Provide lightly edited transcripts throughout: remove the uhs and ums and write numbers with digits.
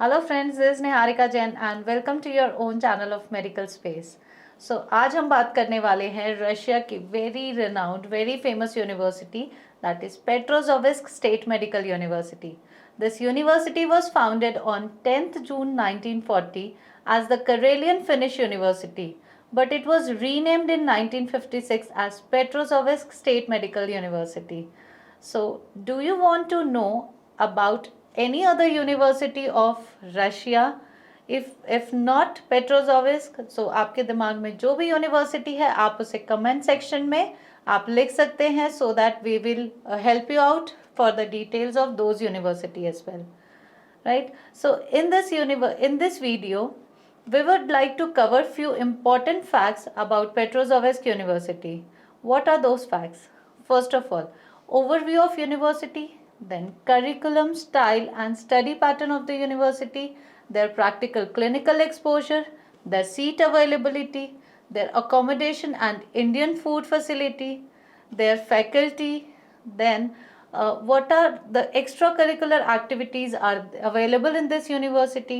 Hello friends, this is Niharika Jain and welcome to your own channel of medical space. आज हम बात करने वाले हैं रशिया की very renowned very famous university, that is Petrozavodsk state medical university. This university was founded on 10th June 1940 as the Karelian Finnish University, but it was renamed in 1956 as Petrozovisk State Medical University. So, do you want to know about any other university of Russia? If not Petrozovisk, so आपके दिमाग में जो भी university है आप उसे comment section में आप लिख सकते हैं, so that we will help you out for the details of those university as well, right? So in this video we would like to cover few important facts about Petrozovisk University. What are those facts? First of all, overview of university, then curriculum, style and study pattern of the university, their practical clinical exposure, their seat availability, their accommodation and Indian food facility, their faculty, then what are the extracurricular activities are available in this university.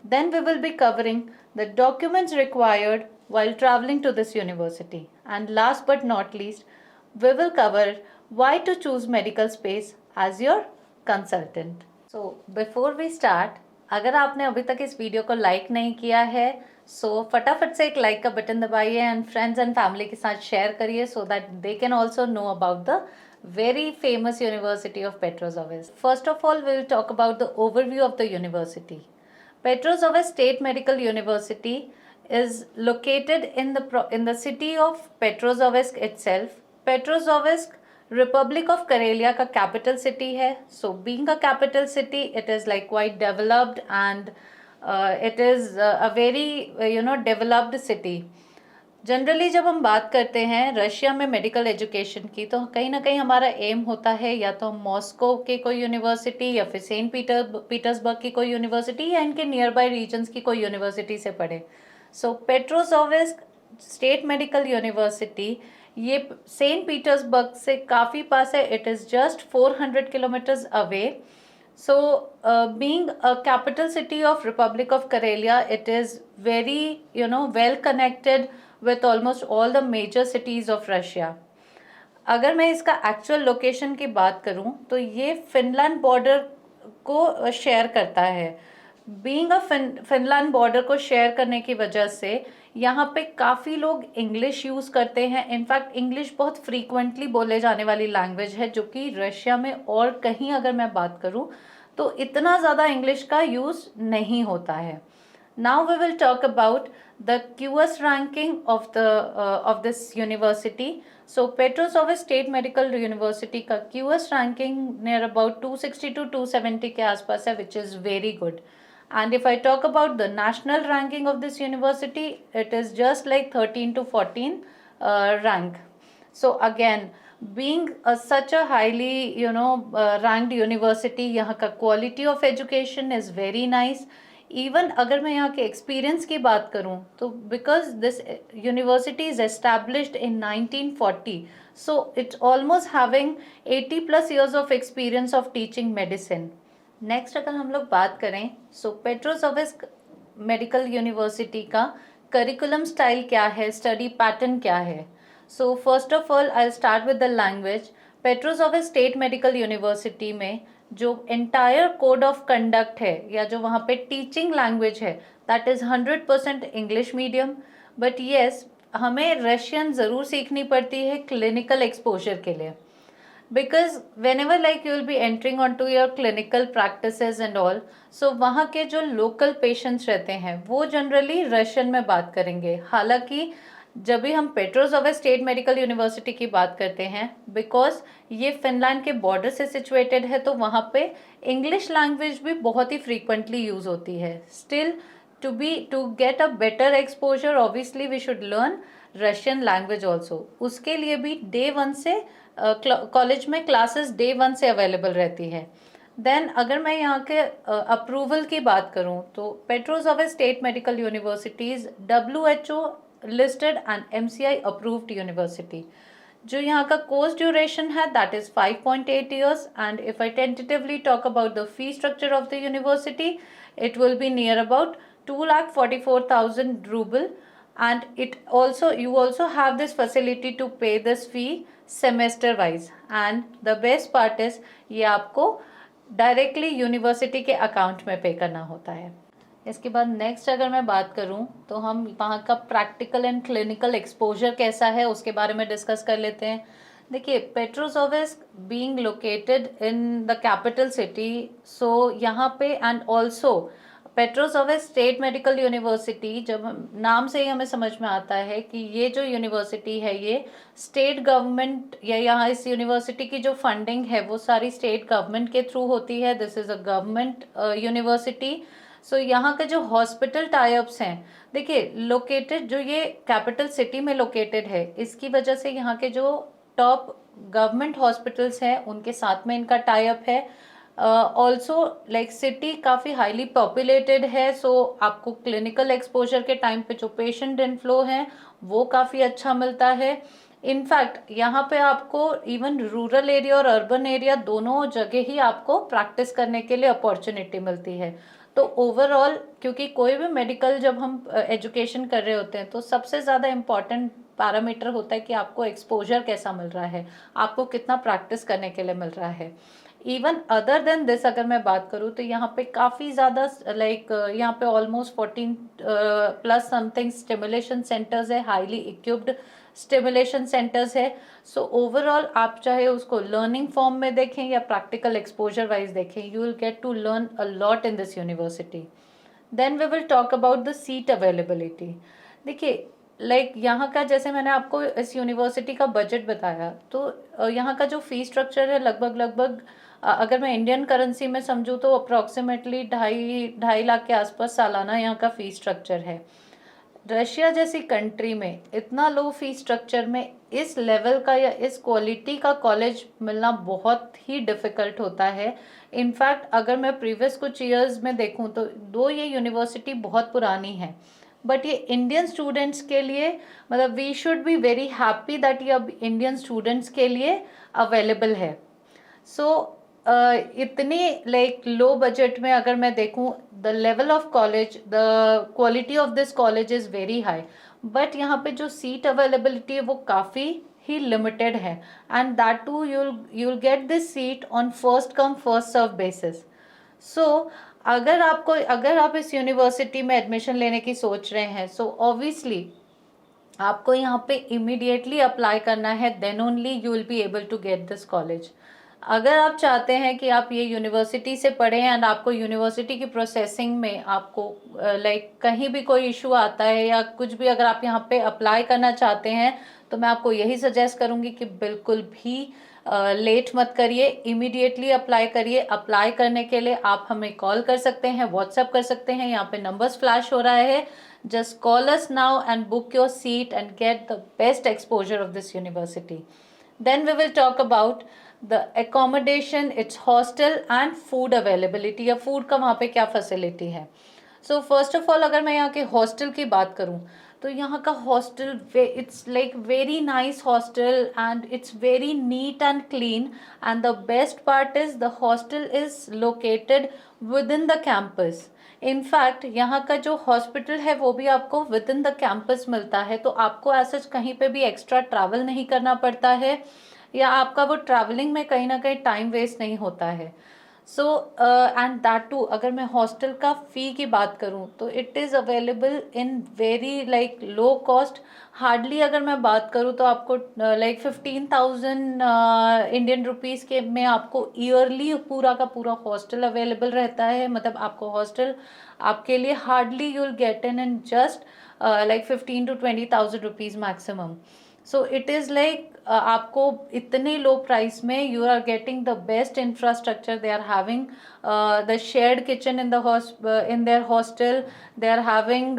Then we will be covering the documents required while traveling to this university, and last but not least we will cover why to choose medical space as your consultant. So before we start, अगर आपने अभी तक इस video को like नहीं किया है फटाफट से एक लाइक का बटन दबाइए एंड फ्रेंड्स एंड फैमिली के साथ शेयर करिए, so that they can also know about the very famous University of Petrozovisk. First of all, we will talk about the overview of the university. Petrozovisk State Medical University is located in the city of Petrozovisk itself. Petrozovisk Republic of Karelia का capital city है. So being a capital city, it is like quite developed and it is a very developed city. Generally जब हम बात करते हैं Russia में medical education की, तो कहीं ना कहीं हमारा एम होता है या तो हम मॉस्को के कोई यूनिवर्सिटी या फिर सेंट पीटर्सबर्ग की कोई यूनिवर्सिटी या इनके नियर बाय रीजन्स की कोई यूनिवर्सिटी से पढ़े. सो पेट्रोजोविस्क स्टेट मेडिकल यूनिवर्सिटी ये सेंट पीटर्सबर्ग से काफ़ी पास है. It is just 400 kilometres away. So, being a capital city of Republic of Karelia, it is very, well connected with almost all the major cities of Russia. अगर मैं इसका actual location की बात करूं तो ये फिनलैंड बॉर्डर को share करता है. बीइंग अ फिनलैंड बॉर्डर को शेयर करने की वजह से यहाँ पे काफ़ी लोग इंग्लिश यूज़ करते हैं. इनफैक्ट इंग्लिश बहुत फ्रीक्वेंटली बोले जाने वाली लैंग्वेज है, जो कि रशिया में और कहीं अगर मैं बात करूँ तो इतना ज़्यादा इंग्लिश का यूज़ नहीं होता है. Now we will talk about the QS ranking of this university. So Petrozavodsk state medical university का QS ranking near about 260 to 270 के आसपास है, which is very good. And if I talk about the national ranking of this university, it is just like 13 to 14 rank. So again, being such a highly ranked university, यहाँ का quality of education is very nice. Even अगर मैं यहाँ के experience की बात करूँ तो because this university is established in 1940, so it's almost having 80 plus years of experience of teaching medicine. Next अगर हम लोग बात करें पेट्रोजोविस्क मेडिकल यूनिवर्सिटी का करिकुलम स्टाइल क्या है, स्टडी पैटर्न क्या है. So first of all I start with the language. Petrozavodsk state medical university में जो एंटायर कोड ऑफ कंडक्ट है या जो वहाँ पे टीचिंग लैंग्वेज है, that is 100% English medium. But yes, हमें रशियन ज़रूर सीखनी पड़ती है क्लिनिकल एक्सपोजर के लिए, because whenever like you will be entering onto your clinical practices and all, so वहाँ के जो local patients रहते हैं वो जनरली रशियन में बात करेंगे. हालांकि जब भी हम पेट्रोजोविस्क स्टेट मेडिकल यूनिवर्सिटी की बात करते हैं, बिकॉज ये फिनलैंड के बॉर्डर से सिचुएटेड है, तो वहाँ पे इंग्लिश लैंग्वेज भी बहुत ही फ्रीक्वेंटली यूज़ होती है. Still to get a better exposure obviously we should learn Russian language also. उसके लिए भी डे 1 से कॉलेज में क्लासेस डे 1 से अवेलेबल रहती है. देन अगर मैं यहाँ के अप्रूवल की बात करूँ तो Petrozavodsk state medical universities WHO listed and MCI approved university. जो यहाँ का कोर्स ड्यूरेशन है that is 5.8 years, and if I tentatively talk about the fee structure of the university, it will be near about 2,44,000 ruble, and it also, you also have this facility to pay this fee semester wise, and the best part is ये आपको directly university के account में पे करना होता है। इसके बाद नेक्स्ट अगर मैं बात करूं तो हम वहाँ का प्रैक्टिकल एंड क्लिनिकल एक्सपोजर कैसा है उसके बारे में डिस्कस कर लेते हैं। देखिए, Petrozavodsk being located in the capital city, so यहाँ पे and also Petrozavodsk state medical university, जब हम नाम से ही हमें समझ में आता है कि ये जो यूनिवर्सिटी है ये स्टेट गवर्नमेंट, या यहाँ इस यूनिवर्सिटी की जो फंडिंग है वो सारी स्टेट गवर्नमेंट के थ्रू होती है। This is a government university. So यहाँ के जो हॉस्पिटल टाइप्स हैं, देखिए लोकेटेड, जो ये कैपिटल सिटी में लोकेटेड है इसकी वजह से यहाँ के जो टॉप गवर्नमेंट हॉस्पिटल्स हैं उनके साथ में इनका टाइप है। ऑल्सो लाइक सिटी काफ़ी हाईली पॉपुलेटेड है, सो आपको क्लिनिकल एक्सपोजर के टाइम पे जो पेशेंट इनफ्लो हैं वो काफ़ी अच्छा मिलता है। इनफैक्ट यहाँ पे आपको इवन रूरल एरिया और अर्बन एरिया दोनों जगह ही आपको प्रैक्टिस करने के लिए अपॉर्चुनिटी मिलती है। तो ओवरऑल, क्योंकि कोई भी मेडिकल जब हम एजुकेशन कर रहे होते हैं तो सबसे ज़्यादा इम्पॉर्टेंट पैरामीटर होता है कि आपको एक्सपोजर कैसा मिल रहा है, आपको कितना प्रैक्टिस करने के लिए मिल रहा है। इवन अदर देन दिस अगर मैं बात करूँ तो यहाँ पे काफ़ी ज़्यादा लाइक यहाँ पे almost 14 plus something stimulation centres है, हाईली इक्विप्ड स्टिमुलेशन सेंटर्स है। सो ओवरऑल आप चाहे उसको लर्निंग फॉर्म में देखें या प्रैक्टिकल एक्सपोजर वाइज देखें, you will get to learn a lot in this university. Then we will talk about the seat availability. देखिए, लाइक यहाँ का, जैसे मैंने आपको इस यूनिवर्सिटी का बजट बताया, तो यहाँ का जो फी स्ट्रक्चर है लगभग अगर मैं इंडियन करेंसी में समझूँ तो अप्रॉक्सीमेटली 2.5 लाख के आसपास सालाना यहाँ का फ़ी स्ट्रक्चर है। रशिया जैसी कंट्री में इतना लो फी स्ट्रक्चर में इस लेवल का या इस क्वालिटी का कॉलेज मिलना बहुत ही डिफ़िकल्ट होता है। इनफैक्ट अगर मैं प्रीवियस कुछ ईयर्स में देखूं तो दो ये यूनिवर्सिटी बहुत पुरानी है, बट ये इंडियन स्टूडेंट्स के लिए, मतलब we should be very happy that ये अब इंडियन स्टूडेंट्स के लिए अवेलेबल है। सो इतनी लाइक लो बजट में अगर मैं देखूं, the level of college, the quality of this college is very high, but यहाँ पे जो सीट अवेलेबिलिटी है वो काफ़ी ही लिमिटेड है, and that too you'll get this seat on first come first serve basis. So अगर आप इस यूनिवर्सिटी में एडमिशन लेने की सोच रहे हैं, सो ऑब्वियसली आपको यहाँ पे इमीडिएटली अप्लाई करना है, then only you will be able to get this college. अगर आप चाहते हैं कि आप ये यूनिवर्सिटी से पढ़ें एंड आपको यूनिवर्सिटी की प्रोसेसिंग में आपको लाइक कहीं भी कोई इशू आता है या कुछ भी, अगर आप यहाँ पे अप्लाई करना चाहते हैं तो मैं आपको यही सजेस्ट करूँगी कि बिल्कुल भी लेट मत करिए, इमीडिएटली अप्लाई करिए। अप्लाई करने के लिए आप हमें कॉल कर सकते हैं, व्हाट्सएप कर सकते हैं, यहाँ पे नंबर्स फ्लैश हो रहा है। Just call us now and book your seat and get the best exposure of this university. Then we will talk about the accommodation, its hostel and food availability, या food का वहाँ पे क्या facility है। So first of all, अगर मैं यहाँ के hostel की बात करूँ तो यहाँ का hostel, it's like very nice hostel and it's very neat and clean, and the best part is the hostel is located within the campus. In fact यहाँ का जो हॉस्पिटल है वो भी आपको विद इन द कैंपस मिलता है, तो आपको ऐसा कहीं पे भी एक्स्ट्रा ट्रैवल नहीं करना पड़ता है, या आपका वो ट्रैवलिंग में कहीं ना कहीं टाइम वेस्ट नहीं होता है। सो एंड दैट टू, अगर मैं हॉस्टल का फ़ी की बात करूँ तो it is available in very like low cost. Hardly अगर मैं बात करूँ तो आपको लाइक 15,000 इंडियन रुपीज़ के में आपको ईयरली पूरा का पूरा हॉस्टल अवेलेबल रहता है। मतलब आपको हॉस्टल आपके लिए hardly you will get in just like 15 to 20,000 rupees maximum. So it is like आपको इतने लो प्राइस में you are getting the best infrastructure. They are having the shared kitchen in their hostel. They are having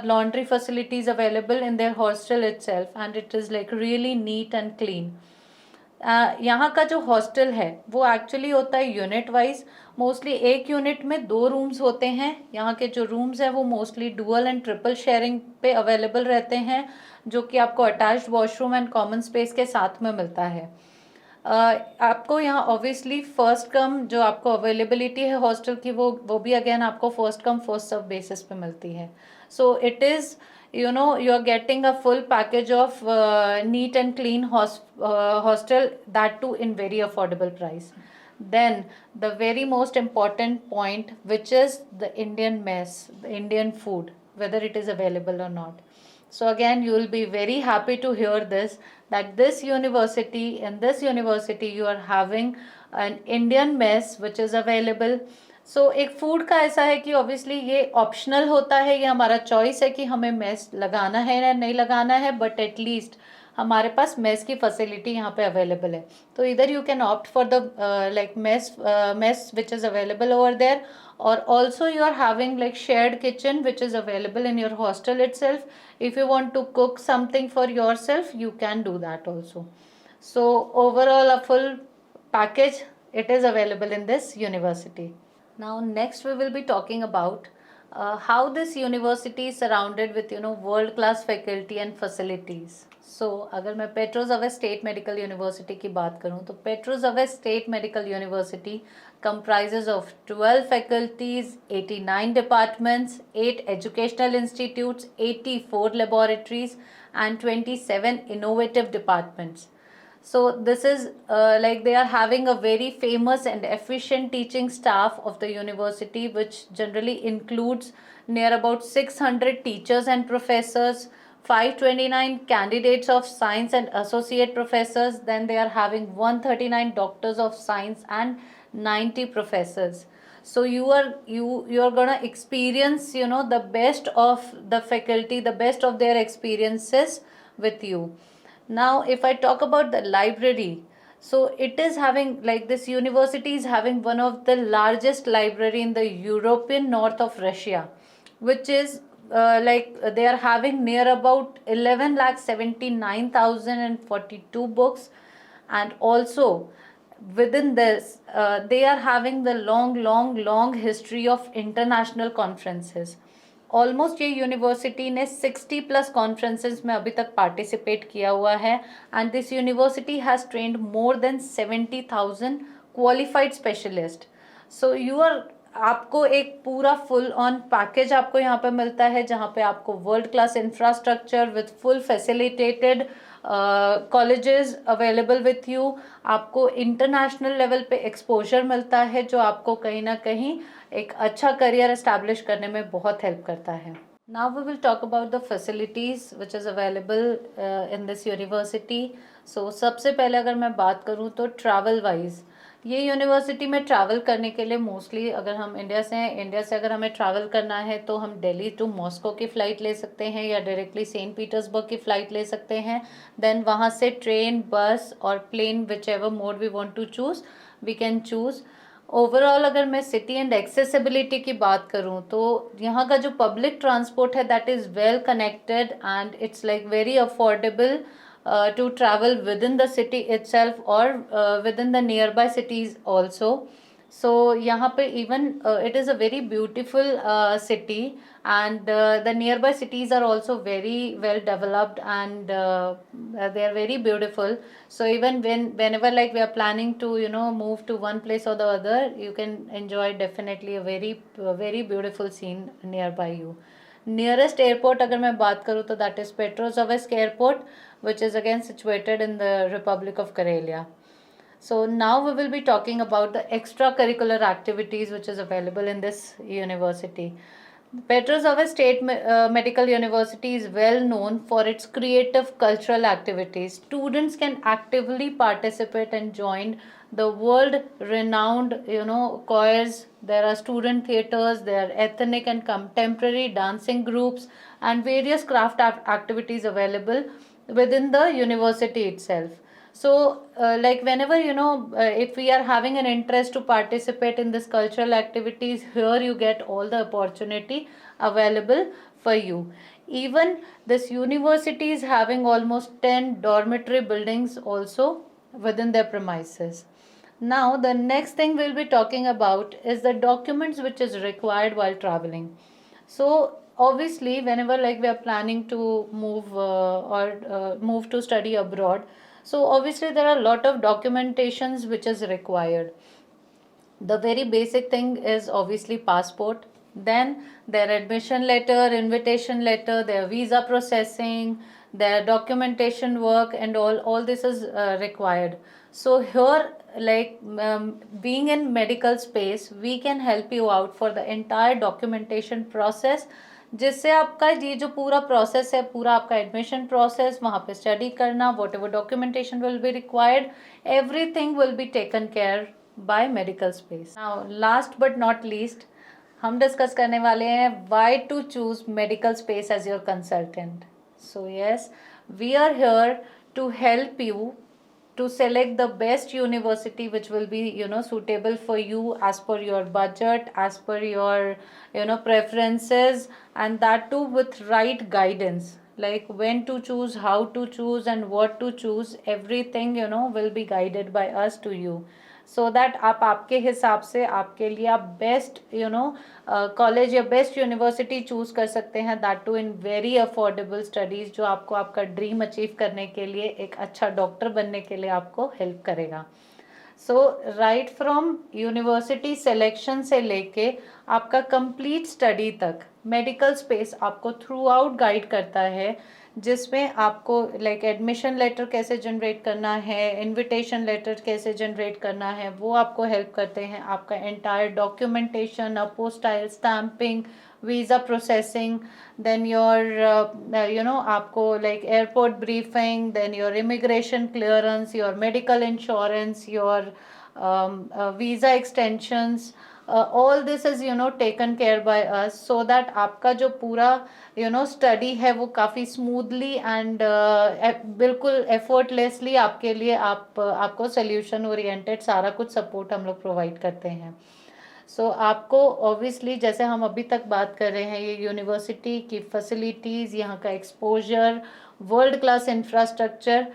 laundry facilities available in their hostel itself, and it is like really neat and clean. यहाँ का जो hostel है वो actually होता है unit wise. Mostly एक unit में 2 rooms होते हैं। यहाँ के जो रूम्स हैं वो mostly dual and triple sharing पे अवेलेबल रहते हैं, जो कि आपको attached washroom and common space के साथ में मिलता है। आपको यहाँ ऑब्वियसली फर्स्ट कम जो आपको अवेलेबिलिटी है हॉस्टल की, वो भी अगेन आपको first come first serve basis पे मिलती है। So it is you are getting a full package of neat and clean hostel, that too in very affordable price. Then the very most important point, which is the Indian mess, the Indian food, whether it is available or not. So again, you will be very happy to hear this, that in this university you are having an Indian mess which is available. सो एक food का ऐसा है कि obviously ये optional होता है, ये हमारा चॉइस है कि हमें मेस लगाना है या नहीं लगाना है, बट एटलीस्ट हमारे पास मेस की फैसिलिटी यहाँ पे अवेलेबल है। तो इधर you can opt for the like mess which is available over there, और also you are having like shared kitchen which is available in your hostel itself. If you want to cook something for yourself, you can do that also. So overall a full package, it is available in this university. Now next we will be talking about how this university is surrounded with world class faculty and facilities. So अगर मैं पेट्रोज़ावेस state medical university की बात करूँ तो Petrozavodsk state medical university comprises of 12 faculties, 89 departments, 8 educational institutes, 84 laboratories and 27 innovative departments. So this is like they are having a very famous and efficient teaching staff of the university, which generally includes near about 600 teachers and professors, 529 candidates of science and associate professors. Then they are having 139 doctors of science and 90 professors. So you are gonna experience the best of the faculty, the best of their experiences with you. Now if I talk about the library, so it is having, like, this university is having one of the largest library in the European north of Russia, which is they are having near about 11,79,042 books. And also within this they are having the long history of international conferences. Almost ये university ने 60 plus conferences में अभी तक participate किया हुआ है, and this university has trained more than 70,000 qualified specialist. So आपको एक पूरा फुल ऑन पैकेज आपको यहाँ पे मिलता है, जहाँ पे आपको world class infrastructure with full facilitated colleges available with you. आपको इंटरनेशनल लेवल पे एक्सपोजर मिलता है, जो आपको कहीं ना कहीं एक अच्छा करियर एस्टैब्लिश करने में बहुत हेल्प करता है. Now we will talk about the facilities which is available in this university. So सबसे पहले अगर मैं बात करूँ तो ट्रैवल वाइज, ये यूनिवर्सिटी में ट्रैवल करने के लिए मोस्टली अगर हम इंडिया से अगर हमें ट्रैवल करना है तो हम दिल्ली टू मॉस्को की फ़्लाइट ले सकते हैं, या डायरेक्टली सेंट पीटर्सबर्ग की फ़्लाइट ले सकते हैं. देन वहाँ से ट्रेन, बस और plane, which ever mode we want to choose, we can choose. Overall अगर मैं सिटी एंड एक्सेसिबिलिटी की बात करूँ तो यहाँ का जो पब्लिक ट्रांसपोर्ट है that is well connected and it's like very affordable to travel within the city itself or within the nearby cities also. So यहाँ पे even it is a very beautiful city, and the nearby cities are also very well developed, and they are very beautiful. So even whenever like we are planning to move to one place or the other, you can enjoy definitely a very beautiful scene nearby you. Nearest airport अगर मैं बात करूँ तो that is Petrozavodsk airport, which is again situated in the Republic of Karelia. So now we will be talking about the extracurricular activities which is available in this university. Petrozavodsk State Medical University is well known for its creative cultural activities. Students can actively participate and join the world renowned choirs. There are student theaters, there are ethnic and contemporary dancing groups and various craft activities available within the university itself. So like whenever if we are having an interest to participate in this cultural activities, here you get all the opportunity available for you. Even this university is having almost 10 dormitory buildings also within their premises. Now, the next thing we'll be talking about is the documents which is required while traveling. So, obviously, whenever like we are planning to move or move to study abroad, so obviously there are a lot of documentations which is required. The very basic thing is obviously passport, then their admission letter, invitation letter, their visa processing, their documentation work, and all this is required. So here, like being in medical space, we can help you out for the entire documentation process, जिससे आपका ये जो पूरा process है, पूरा आपका admission process, वहाँ पे स्टडी करना, what ever documentation will be required, everything will be taken care by medical space. Now last but not least, हम डिस्कस करने वाले हैं why to choose medical space as your consultant. So yes, we are here to help you to select the best university which will be suitable for you as per your budget, as per your preferences, and that too with right guidance, like when to choose, how to choose, and what to choose. Everything will be guided by us to you, so that आप आपके हिसाब से आपके लिए आप best college या best university choose कर सकते हैं, that too in very affordable studies, जो आपको आपका ड्रीम अचीव करने के लिए, एक अच्छा डॉक्टर बनने के लिए आपको हेल्प करेगा. सो राइट फ्रॉम यूनिवर्सिटी सिलेक्शन से लेके आपका कंप्लीट स्टडी तक मेडिकल स्पेस आपको थ्रू आउट गाइड करता है, जिसमें आपको लाइक एडमिशन लेटर कैसे जनरेट करना है, इनविटेशन लेटर कैसे जनरेट करना है, वो आपको हेल्प करते हैं. आपका entire documentation, apostille stamping, visa processing, then your आपको like airport briefing, then your immigration clearance, your medical insurance, your visa extensions, all this is taken care by us, so that आपका जो पूरा study है वो काफ़ी smoothly and बिल्कुल effortlessly आपके लिए आपको सोल्यूशन ओरिएंटेड सारा कुछ सपोर्ट हम लोग प्रोवाइड करते हैं. सो आपको ऑब्वियसली, जैसे हम अभी तक बात कर रहे हैं, ये यूनिवर्सिटी की फैसिलिटीज़, यहाँ का एक्सपोजर, वर्ल्ड क्लास इंफ्रास्ट्रक्चर.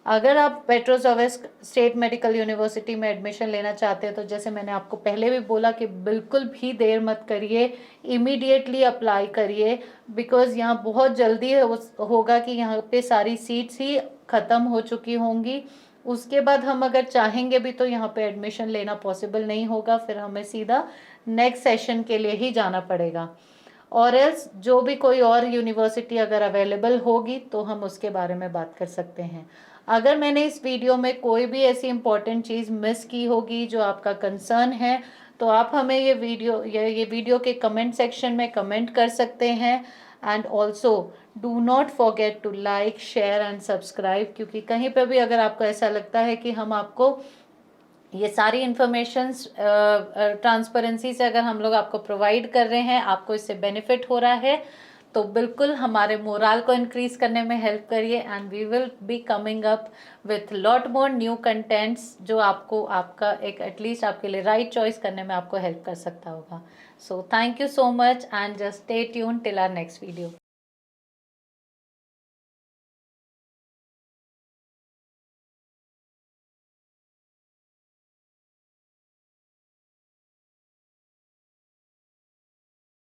अगर आप पेट्रोजोवेस्क स्टेट मेडिकल यूनिवर्सिटी में एडमिशन लेना चाहते हैं, तो जैसे मैंने आपको पहले भी बोला कि बिल्कुल भी देर मत करिए, इमीडिएटली अप्लाई करिए, बिकॉज़ यहाँ बहुत जल्दी होगा कि यहाँ पे सारी सीट्स ही ख़त्म हो चुकी होंगी. उसके बाद हम अगर चाहेंगे भी तो यहाँ पे एडमिशन लेना पॉसिबल नहीं होगा, फिर हमें सीधा नेक्स्ट सेशन के लिए ही जाना पड़ेगा. और एल्स जो भी कोई और यूनिवर्सिटी अगर अवेलेबल होगी तो हम उसके बारे में बात कर सकते हैं. अगर मैंने इस वीडियो में कोई भी ऐसी इम्पॉर्टेंट चीज़ मिस की होगी जो आपका कंसर्न है, तो आप हमें ये वीडियो के कमेंट सेक्शन में कमेंट कर सकते हैं. And also do not forget to like, share and subscribe, क्योंकि कहीं पर भी अगर आपको ऐसा लगता है कि हम आपको ये सारी इन्फॉर्मेशंस ट्रांसपेरेंसी से अगर हम लोग आपको प्रोवाइड कर रहे हैं, आपको इससे बेनिफिट हो रहा है, तो बिल्कुल हमारे मोरल को इंक्रीज करने में हेल्प करिए. And we will be coming up with lot more new contents जो आपको आपका एक एटलीस्ट आपके लिए राइट चॉइस करने में आपको हेल्प कर सकता होगा. So thank you so much and just stay tune till our next video.